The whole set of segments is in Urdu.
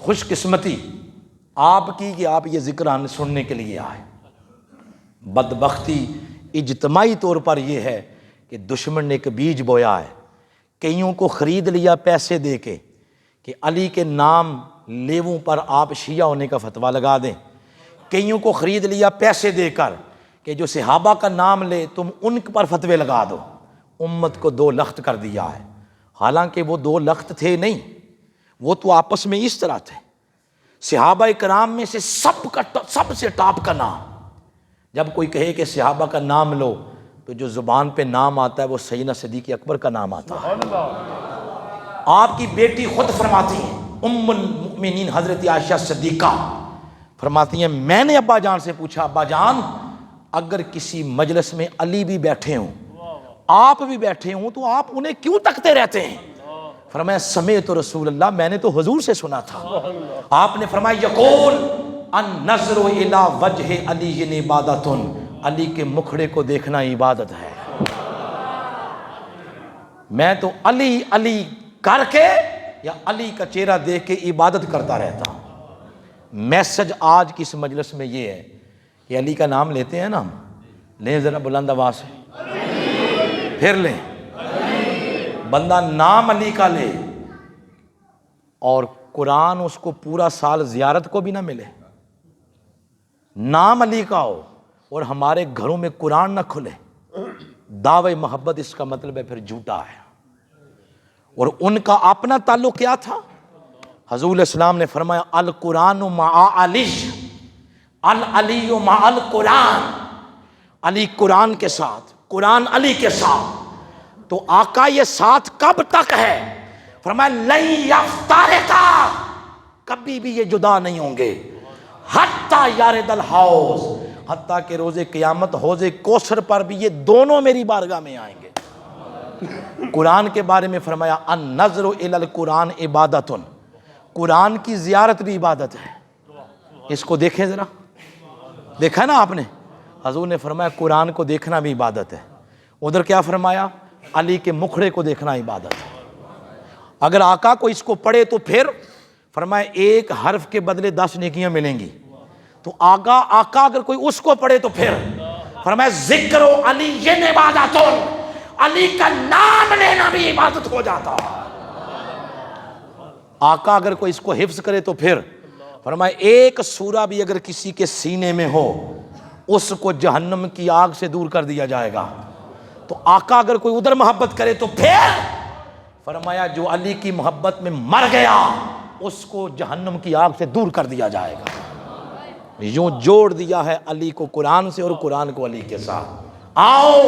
خوش قسمتی آپ کی کہ آپ یہ ذکر سننے کے لیے آئے۔ بدبختی اجتماعی طور پر یہ ہے کہ دشمن نے ایک بیج بویا ہے، کئیوں کو خرید لیا پیسے دے کے کہ علی کے نام لیووں پر آپ شیعہ ہونے کا فتویٰ لگا دیں، کئیوں کو خرید لیا پیسے دے کر کہ جو صحابہ کا نام لے تم ان پر فتوے لگا دو۔ امت کو دو لخت کر دیا ہے، حالانکہ وہ دو لخت تھے نہیں، وہ تو آپس میں اس طرح تھے۔ صحابہ کرام میں سے سب سے ٹاپ کا نام، جب کوئی کہے کہ صحابہ کا نام لو تو جو زبان پہ نام آتا ہے وہ سیدنا صدیق اکبر کا نام آتا ہے۔ آپ کی بیٹی خود فرماتی ہیں، ام المؤمنین حضرت عائشہ صدیقہ فرماتی ہیں میں نے ابا جان سے پوچھا، ابا جان اگر کسی مجلس میں علی بھی بیٹھے ہوں آپ بھی بیٹھے ہوں تو آپ انہیں کیوں تکتے رہتے ہیں؟ فرمایا سمعت رسول اللہ، میں نے تو حضور سے سنا تھا، آپ نے فرمایا یقول النظر الی وجہ علی عبادۃ، علی کے مکھڑے کو دیکھنا عبادت ہے۔ میں تو علی علی کر کے یا علی کا چہرہ دیکھ کے عبادت کرتا رہتا ہوں۔ میسج آج کی اس مجلس میں یہ ہے کہ علی کا نام لیتے ہیں نا ہم، لیں ذرا بلند آواز سے، پھر لیں۔ بندہ نام علی کا لے اور قرآن اس کو پورا سال زیارت کو بھی نہ ملے، نام علی کا ہو اور ہمارے گھروں میں قرآن نہ کھلے، دعوی محبت اس کا مطلب ہے پھر جھوٹا ہے۔ اور ان کا اپنا تعلق کیا تھا؟ حضور علیہ السلام نے فرمایا القرآن مع علی، العلی مع القرآن، علی قرآن کے ساتھ، قرآن علی کے ساتھ۔ تو آقا یہ ساتھ کب تک ہے؟ فرمایا لن یفترقا، کبھی بھی یہ جدا نہیں ہوں گے، حتی یارد الحوض، حتیٰ کہ روز قیامت حوض کوثر پر بھی یہ دونوں میری بارگاہ میں آئیں گے۔ قرآن کے بارے میں فرمایا النظر الی القرآن عبادۃ، قرآن کی زیارت بھی عبادت ہے۔ اس کو دیکھیں ذرا، دیکھا نا آپ نے، حضور نے فرمایا قرآن کو دیکھنا بھی عبادت ہے۔ ادھر کیا فرمایا؟ علی کے مکھڑے کو دیکھنا عبادت ہے۔ اگر آقا کو اس کو پڑھے تو پھر فرمایا ایک حرف کے بدلے 10 نیکیاں ملیں گی۔ تو آقا اگر کوئی اس کو پڑھے تو پھر فرمایا ذکر علی عبادت، علی کا نام لینا بھی عبادت ہو جاتا۔ آقا اگر کوئی اس کو حفظ کرے تو پھر فرمایا ایک سورہ بھی اگر کسی کے سینے میں ہو اس کو جہنم کی آگ سے دور کر دیا جائے گا۔ تو آقا اگر کوئی ادھر محبت کرے تو پھر فرمایا جو علی کی محبت میں مر گیا اس کو جہنم کی آگ سے دور کر دیا جائے گا۔ یوں جوڑ دیا ہے علی کو قرآن سے اور قرآن کو علی کے ساتھ۔ آؤ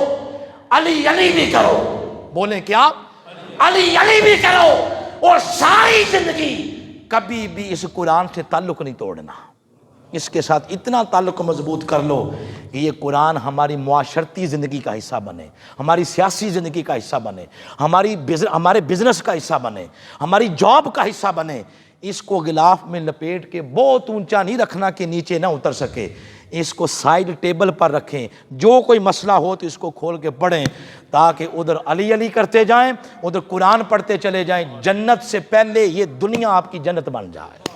علی علی بھی کرو، بولیں کیا؟ علی علی بھی کرو، اور ساری زندگی کبھی بھی اس قرآن سے تعلق نہیں توڑنا، اس کے ساتھ اتنا تعلق مضبوط کر لو کہ یہ قرآن ہماری معاشرتی زندگی کا حصہ بنے، ہماری سیاسی زندگی کا حصہ بنے، ہمارے بزنس کا حصہ بنے، ہماری جاب کا حصہ بنے۔ اس کو غلاف میں لپیٹ کے بہت اونچا نہیں رکھنا کہ نیچے نہ اتر سکے، اس کو سائیڈ ٹیبل پر رکھیں، جو کوئی مسئلہ ہو تو اس کو کھول کے پڑھیں تاکہ ادھر علی علی کرتے جائیں، ادھر قرآن پڑھتے چلے جائیں، جنت سے پہلے یہ دنیا آپ کی جنت بن جائے۔